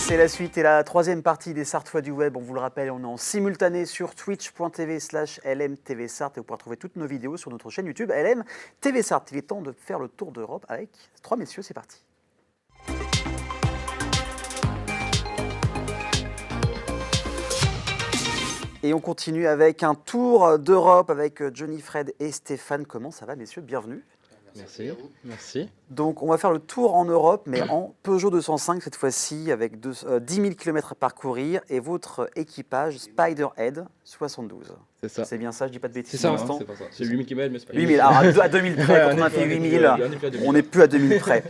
C'est la suite et la troisième partie des Sartois du web. On vous le rappelle, on est en simultané sur twitch.tv/LMTVSart et vous pourrez trouver toutes nos vidéos sur notre chaîne YouTube LMTVSart. Il est temps de faire le tour d'Europe avec trois messieurs, c'est parti. Et on continue avec un tour d'Europe avec Johnny, Fred et Stéphane. Comment ça va, messieurs? Bienvenue. Merci. Merci. Donc, on va faire le tour en Europe, mais en Peugeot 205 cette fois-ci, avec 10 000 km à parcourir et votre équipage Spiderhead 72. C'est ça. C'est bien ça, je dis pas de bêtises. C'est ça, pour l'instant. c'est pas ça. C'est 8000 km, mais c'est pas 8000, alors à 2000 près, quand on a fait 8000, on n'est plus à 2000 près.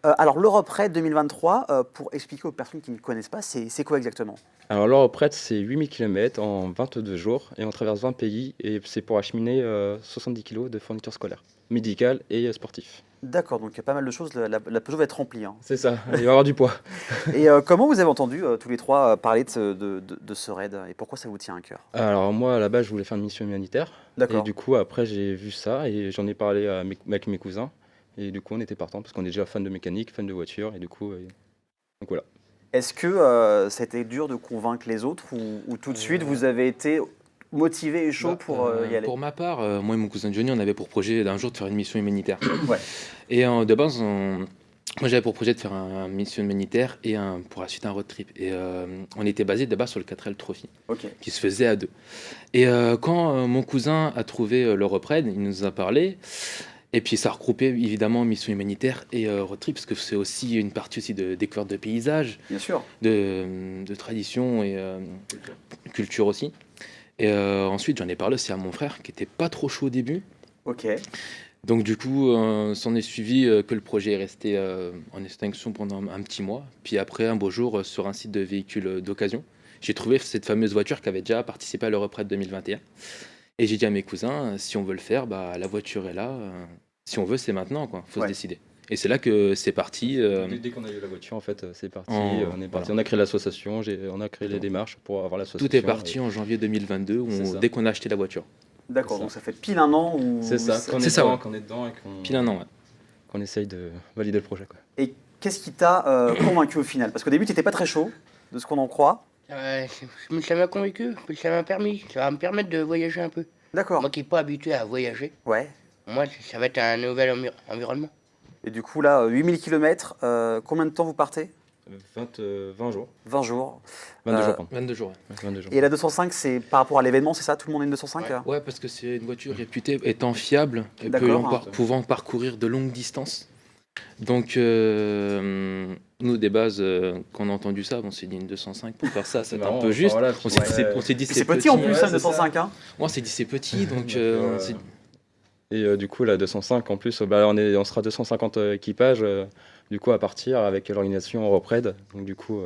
Alors, l'Europe Raid 2023, pour expliquer aux personnes qui ne connaissent pas, c'est quoi exactement? Alors l'Europe Raid, c'est 8000 km en 22 jours et on traverse 20 pays et c'est pour acheminer 70 kg de fournitures scolaires, médicales et sportifs. D'accord, donc il y a pas mal de choses, la Peugeot va être remplie. Hein. C'est ça, il va y avoir du poids. Et comment vous avez entendu tous les trois parler de ce raid et pourquoi ça vous tient à cœur? Alors moi, à la base, je voulais faire une mission humanitaire. D'accord. Et du coup, après, j'ai vu ça et j'en ai parlé avec mes cousins. Et du coup, on était partants parce qu'on est déjà fan de mécanique, fan de voiture. Et du coup, donc voilà. Est-ce que ça a été dur de convaincre les autres ou tout de suite vous avez été motivé et chaud pour y aller? Pour ma part, moi et mon cousin Johnny, on avait pour projet d'un jour de faire une mission humanitaire. Ouais. Et de base, moi j'avais pour projet de faire une mission humanitaire et pour la suite un road trip. Et on était basé de base sur le 4L Trophy, Ok. qui se faisait à deux. Et quand mon cousin a trouvé l'Europe Raid, il nous a parlé. Et puis ça regroupait évidemment mission humanitaire et road trip, parce que c'est aussi une partie aussi de découverte de paysages, Bien sûr. de tradition et culture aussi. Et ensuite j'en ai parlé aussi à mon frère qui était pas trop chaud au début. Ok. Donc du coup s'en est suivi que le projet est resté en extinction pendant un petit mois. Puis après un beau jour sur un site de véhicules d'occasion, j'ai trouvé cette fameuse voiture qui avait déjà participé à l'Europe Raid 2021. Et j'ai dit à mes cousins, si on veut le faire, bah, la voiture est là. Si on veut, c'est maintenant, quoi. Faut se décider. Et c'est là que c'est parti. Dès qu'on a eu la voiture, en fait, c'est parti. En- On est parti. voilà. On a créé l'association, on a créé les démarches pour avoir l'association. Tout est parti en janvier 2022, C'est ça. dès qu'on a acheté la voiture. D'accord, C'est donc ça fait pile un an où... C'est ça, qu'on C'est est ça, dedans, ouais. qu'on est dedans et Pile un an, ouais. qu'on essaye de valider le projet, quoi. Et qu'est-ce qui t'a convaincu au final? Parce qu'au début, tu n'étais pas très chaud, de ce qu'on en croit. Ça m'a convaincu, ça m'a permis, ça va me permettre de voyager un peu. D'accord. Moi qui n'ai pas habitué à voyager, Ouais. moi ça va être un nouvel environnement. Et du coup, là, 8000 km, combien de temps vous partez? 20 jours. 20 jours. 22 jours, pardon. 22 jours, ouais. Ouais, 22 jours. Et la 205, c'est par rapport à l'événement, c'est ça? Tout le monde a une 205 Ouais. Ouais, parce que c'est une voiture réputée étant fiable et D'accord. pouvant parcourir de longues distances. Donc, nous, des bases, quand on a entendu ça, on s'est dit une 205 pour faire ça, c'est un marrant, peu juste. voilà, On s'est dit, ouais. on s'est dit, C'est petit en plus, ouais, ça, c'est 205. Hein. Moi, on s'est dit, c'est petit, donc Donc, on s'est- Et du coup, la 205, en plus, on sera 250 équipages du coup, à partir avec l'organisation Europe Raid. Donc, du coup,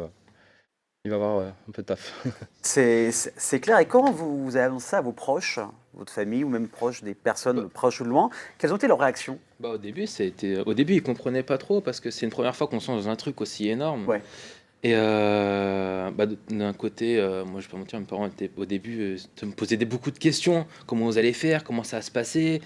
il va y avoir un peu de taf. C'est clair. Et quand vous avez annoncé ça à vos proches, votre famille ou même proches des personnes proches ou de loin, quelles ont été leurs réactions? Bah, au début, ils comprenaient pas trop parce que c'est une première fois qu'on se lance dans un truc aussi énorme. Ouais. Et d'un côté, moi je peux pas mentir, mes parents étaient au début, me posaient beaucoup de questions. Comment vous allez faire? Comment ça va se passer?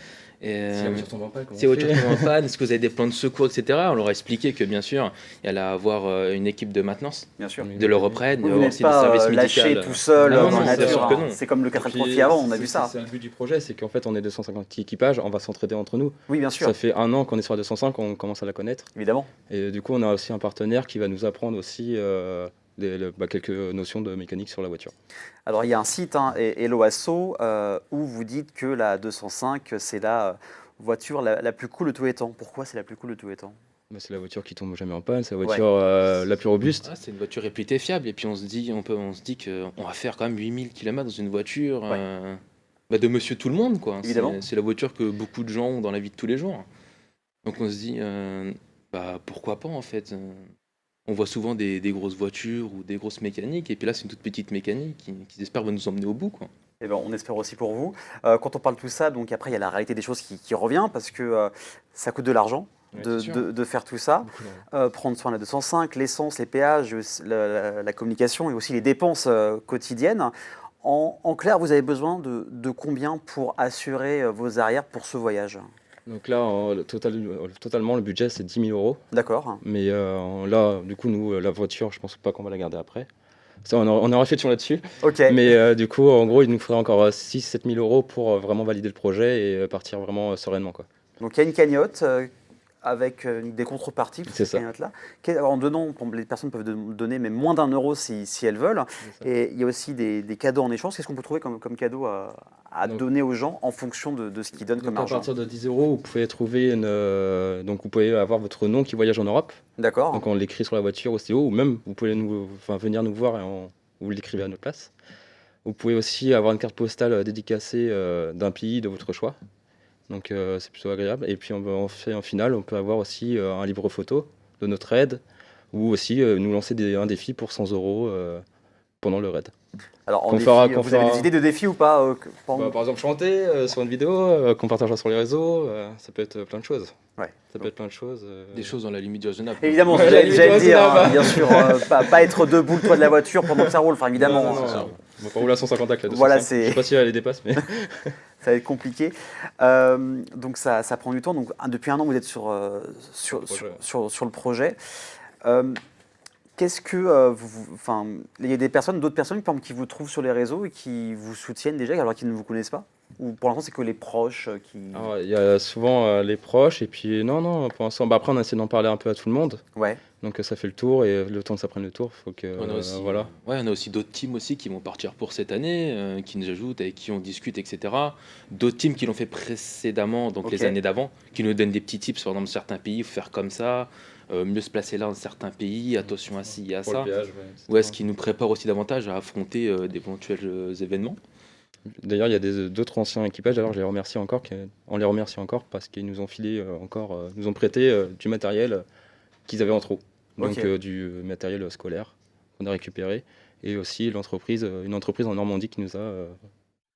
Et, Si la voiture tombe en panne, comment si la on voiture fait tombe en panne, est-ce que vous avez des plans de secours, etc. On leur a expliqué que bien sûr, il allait avoir une équipe de maintenance Bien sûr. de l'Europe Raid, il y Vous aura n'êtes aussi des pas services lâché médicaux. tout seul Non, dans non, la bien sûr nature. que Hein. non. C'est comme le 4L Puis, Trophy avant, on a vu c'est- ça. C'est le but du projet, c'est qu'en fait, on est 250 équipages, on va s'entraider entre nous. Oui, bien sûr, Ça fait un an qu'on est sur la 205, on commence à la connaître. évidemment. Et du coup, on a aussi un partenaire qui va nous apprendre aussi quelques notions de mécanique sur la voiture. Alors, il y a un site, hein, Hello Asso, où vous dites que la 205, c'est la voiture la plus cool de tous les temps. Pourquoi c'est la plus cool de tous les temps? Bah, c'est la voiture qui tombe jamais en panne, c'est la voiture la plus robuste. Ah, c'est une voiture réputée fiable et puis on se dit qu'on va faire quand même 8000 km dans une voiture de monsieur tout le monde, quoi. Évidemment. C'est la voiture que beaucoup de gens ont dans la vie de tous les jours. Donc on se dit pourquoi pas en fait. On voit souvent des grosses voitures ou des grosses mécaniques et puis là c'est une toute petite mécanique qui j'espère va nous emmener au bout, quoi. Eh ben, on espère aussi pour vous. Quand on parle de tout ça, donc après, il y a la réalité des choses qui revient parce que ça coûte de l'argent Ouais, de, c'est sûr. de faire tout ça. Beaucoup d'argent. Prendre soin de la 205, l'essence, les péages, la communication et aussi les dépenses quotidiennes. En clair, vous avez besoin de combien pour assurer vos arrières pour ce voyage? Donc là, totalement, le budget, c'est 10 000 euros. D'accord. Mais là, du coup, nous, la voiture, je pense pas qu'on va la garder après. Ça, on a réflexion là-dessus. Ok. Mais du coup, en gros, il nous faudrait encore 6 000 7 000 euros pour vraiment valider le projet et partir vraiment sereinement, quoi. Donc il y a une cagnotte avec des contreparties pour C'est cette ça. cagnotte-là. Alors, en donnant, les personnes peuvent donner mais moins d'1 euro si elles veulent. C'est ça. Et il y a aussi des cadeaux en échange. Qu'est-ce qu'on peut trouver comme cadeau à Donc- donner aux gens en fonction de ce qu'ils donnent comme Donc à argent? partir de 10 euros, vous pouvez trouver donc vous pouvez avoir votre nom qui voyage en Europe. D'accord. Donc on l'écrit sur la voiture aussi haut, ou même vous pouvez venir nous voir et vous l'écrivez à notre place. Vous pouvez aussi avoir une carte postale dédicacée d'un pays de votre choix. Donc c'est plutôt agréable. Et puis en finale, on peut avoir aussi un livre photo de notre raid, ou aussi nous lancer un défi pour 100 euros pendant le raid. Alors, en qu'on défi, fera- vous avez des idées de défis ou pas Par exemple, chanter sur une vidéo, qu'on partagera sur les réseaux, ça peut être plein de choses. Ouais. Ça peut être plein de choses. Des choses dans la limite du raisonnable. Évidemment, Ouais, j'allais la limite dire, raisonnable. bien sûr, pas être debout le toit de la voiture pendant que ça roule. Enfin, évidemment, Non, non, c'est ça. on va pas rouler à 150 avec la 205. Voilà, Je c'est- sais pas si elle les dépasse, mais ça va être compliqué. Donc ça prend du temps. Donc depuis 1 an, vous êtes sur le projet. le projet. Qu'est-ce que enfin, il y a d'autres personnes, par exemple, qui vous trouvent sur les réseaux et qui vous soutiennent déjà, alors qu'ils ne vous connaissent pas? Ou pour l'instant, c'est que les proches qui. alors, il y a souvent les proches, et puis non, pour l'instant, après on essaie d'en parler un peu à tout le monde. Ouais. Donc ça fait le tour, et le temps que ça prenne le tour, faut que On a aussi, voilà. ouais, on a aussi d'autres teams aussi qui vont partir pour cette année, qui nous ajoutent, avec qui on discute, etc. D'autres teams qui l'ont fait précédemment, donc Ok. les années d'avant, qui nous donnent des petits tips, par exemple, certains pays, il faut faire comme ça, mieux se placer là dans certains pays, attention à ci, à Pour ça. le péage, Ou est-ce qui nous prépare aussi davantage à affronter d'éventuels événements. D'ailleurs, il y a d'autres anciens équipages, alors je les remercie encore, on les remercie encore parce qu'ils nous ont filé nous ont prêté du matériel qu'ils avaient en trop. Donc Ok. du matériel scolaire qu'on a récupéré, et aussi une entreprise en Normandie qui nous a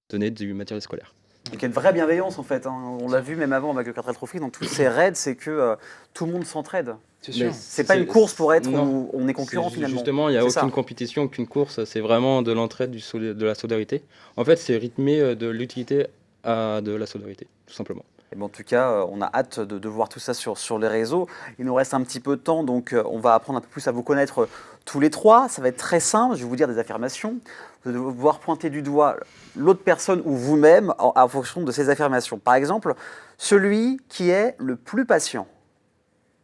donné du matériel scolaire. Donc il y a une vraie bienveillance en fait, hein. On l'a vu même avant avec le 4L Trophy, dans tous ces raids, c'est que tout le monde s'entraide. C'est Mais sûr. C'est pas une course pour être non. où on est concurrent finalement. Justement, il n'y a C'est aucune ça. compétition, aucune course, c'est vraiment de l'entraide, de la solidarité. En fait, c'est rythmé de l'utilité à de la solidarité, tout simplement. Et ben, en tout cas, on a hâte de voir tout ça sur les réseaux. Il nous reste un petit peu de temps, donc on va apprendre un peu plus à vous connaître tous les trois. Ça va être très simple, je vais vous dire des affirmations. Vous allez devoir pointer du doigt l'autre personne ou vous-même en fonction de ces affirmations. Par exemple, celui qui est le plus patient,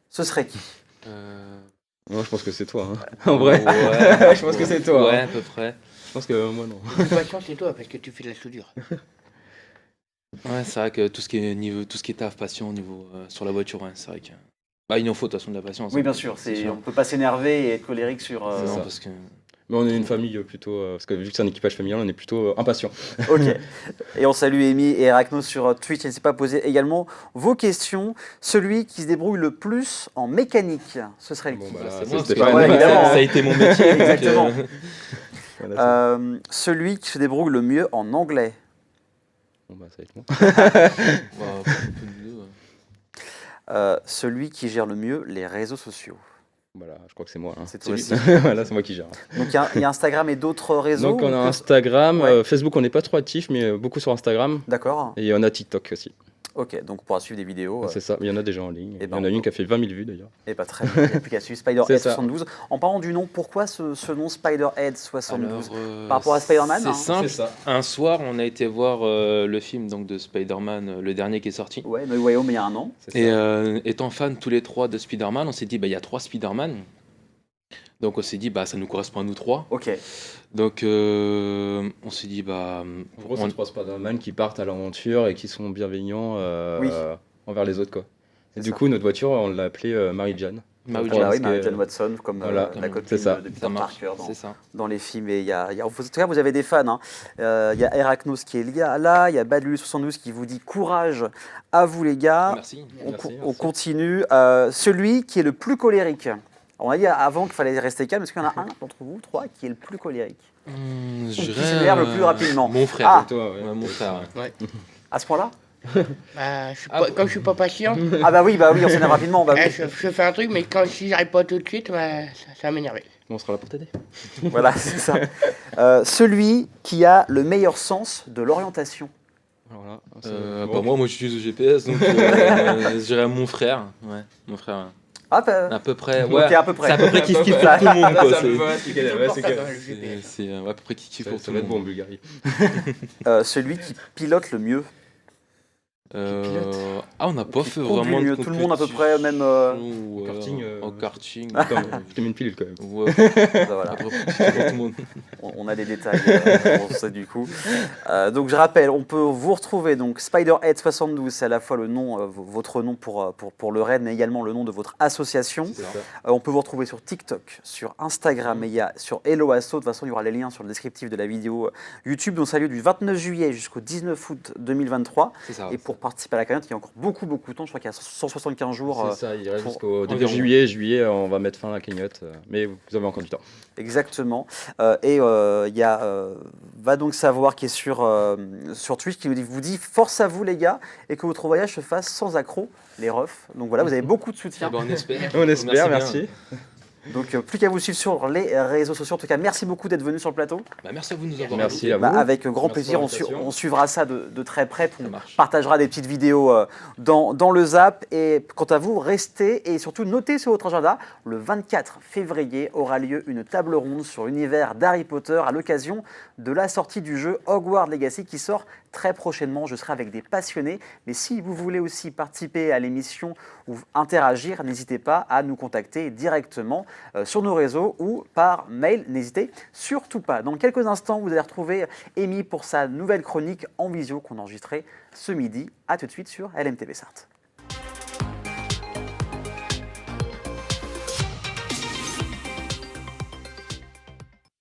ce serait qui? Moi, je pense que c'est toi, hein. En vrai. Ouais, Je pense que c'est toi, Ouais, hein. à peu près. Je pense que moi, non. De toute façon, c'est toi, parce que tu fais de la soudure. Ouais, c'est vrai que tout ce qui est taf, patient au niveau sur la voiture, ouais, c'est vrai que. Bah, il en faut de toute façon de la patience. Oui, hein. bien sûr. C'est On sûr. ne peut pas s'énerver et être colérique sur. Non, ça. parce que. Mais on est une famille plutôt, parce que vu que c'est un équipage familial, on est plutôt impatient. Ok. Et on salue Amy et Arachno sur Twitch. N'hésitez pas à poser également vos questions. Celui qui se débrouille le plus en mécanique, ce serait Bon, qui? bah, Bah, c'est c'est moi, Stéphane. Ouais, évidemment. ça a été mon métier. donc, Exactement. Voilà, Celui qui se débrouille le mieux en anglais. bon, bah, ça va être moi. bah, un peu de deux, ouais. Celui qui gère le mieux les réseaux sociaux. Voilà, je crois que c'est moi, hein. C'est toi C'est aussi. Voilà, c'est moi qui gère. Donc il y a Instagram et d'autres réseaux. Donc on a ou que- Instagram, Ouais. Facebook, on n'est pas trop actif, mais beaucoup sur Instagram. D'accord. Et on a TikTok aussi. Ok, donc on pourra suivre des vidéos. C'est ça, il y en a déjà en ligne. Eh Il ben, y en a on une peut- qui a fait 20 000 vues d'ailleurs. Et pas très bien. Il n'y a plus qu'à suivre Spider-Head C'est ça. 72. En parlant du nom, pourquoi ce nom Spider-Head 72? Alors, Par rapport à Spider-Man, C'est hein. simple. ça. Un soir, on a été voir le film donc, de Spider-Man, le dernier qui est sorti. Ouais, No Way Home, il y a un an. C'est Et ça. étant fan tous les trois de Spider-Man, on s'est dit, bah, il y a 3 Spider-Man. Donc on s'est dit, bah, ça nous correspond à nous 3. Ok. Donc on s'est dit, bah, En gros, on- c'est trois Spider-Man qui partent à l'aventure et qui sont bienveillants Oui. envers les autres, quoi. Et C'est du ça. coup, notre voiture, on l'a appelée Mary-Jane. Mary Ah bah oui, Parce que- Mary-Jane Watson, comme Voilà, la copine c'est ça. de Peter ça marche. Parker C'est ça. dans les films. Et en tout cas, vous avez des fans, hein. Il y a Arachnos qui est là, il y a Badulu72 qui vous dit courage à vous les gars. Merci. Merci. On continue. Celui qui est le plus colérique. On a dit avant qu'il fallait rester calme. Est-ce qu'il y en a un d'entre vous, trois, qui est le plus colérique? Je Qui dirais, s'énerve le plus rapidement? Mon frère. Ah. Toi, ouais. Ouais, mon frère. Ouais. À ce point-là? Bah, Ah, comme je suis pas patient, Ah bah oui, on s'énerve rapidement. Bah oui. je fais un truc, mais si j'arrive pas tout de suite, bah, ça va m'énerver. On sera là pour t'aider. Voilà, c'est ça. Celui qui a le meilleur sens de l'orientation. Alors là, Moi, j'utilise le GPS, donc je dirais mon frère. Ouais, mon frère. Ah, bah, À peu près. ok, Ouais, à peu près. c'est à peu près kiff pour Ça- tout le monde, quoi. ça peut pas expliquer, C'est ouais, le c'est portable, que- hein, le GPS. C'est à peu près kiff pour ça tout va le être bon en monde. Bulgarie. celui qui pilote le mieux. On n'a pas Qui fait conduit vraiment de mieux. Tout le monde à peu près, même. Au karting, Au karting. Comme, je te mets une pilule quand même. Ouais, Bah, voilà. à peu près kiff pour tout le monde. On a des détails, on sait du coup. Donc je rappelle, on peut vous retrouver donc Spiderhead72, c'est à la fois le nom, votre nom pour le raid, mais également le nom de votre association. C'est ça. On peut vous retrouver sur TikTok, sur Instagram et il y a sur Hello Asso. De toute façon, il y aura les liens sur le descriptif de la vidéo YouTube. Donc ça a lieu du 29 juillet jusqu'au 19 août 2023. C'est ça. Et pour participer à la cagnotte, il y a encore beaucoup de temps. Je crois qu'il y a 175 jours. C'est ça, il reste pour- jusqu'au début environ. juillet, on va mettre fin à la cagnotte. Mais vous avez encore du temps. Exactement. Il y a Va donc savoir qui est sur Twitch qui vous dit force à vous les gars et que votre voyage se fasse sans accroc, les refs. Donc voilà, vous avez beaucoup de soutien. On espère. On espère, bien. merci. Donc plus qu'à vous suivre sur les réseaux sociaux. En tout cas, merci beaucoup d'être venu sur le plateau. Merci à vous de nous avoir Merci invités. à vous. Avec grand Merci plaisir, pour l'invitation. on suivra ça de très près. Ça On marche. partagera des petites vidéos dans le Zap. Et quant à vous, restez et surtout notez sur votre agenda, le 24 février aura lieu une table ronde sur l'univers d'Harry Potter à l'occasion de la sortie du jeu Hogwarts Legacy qui sort très prochainement. Je serai avec des passionnés. Mais si vous voulez aussi participer à l'émission ou interagir, n'hésitez pas à nous contacter directement sur nos réseaux ou par mail. N'hésitez surtout pas. Dans quelques instants, vous allez retrouver Amy pour sa nouvelle chronique en visio qu'on a enregistrée ce midi. A tout de suite sur LMTV Sarthe.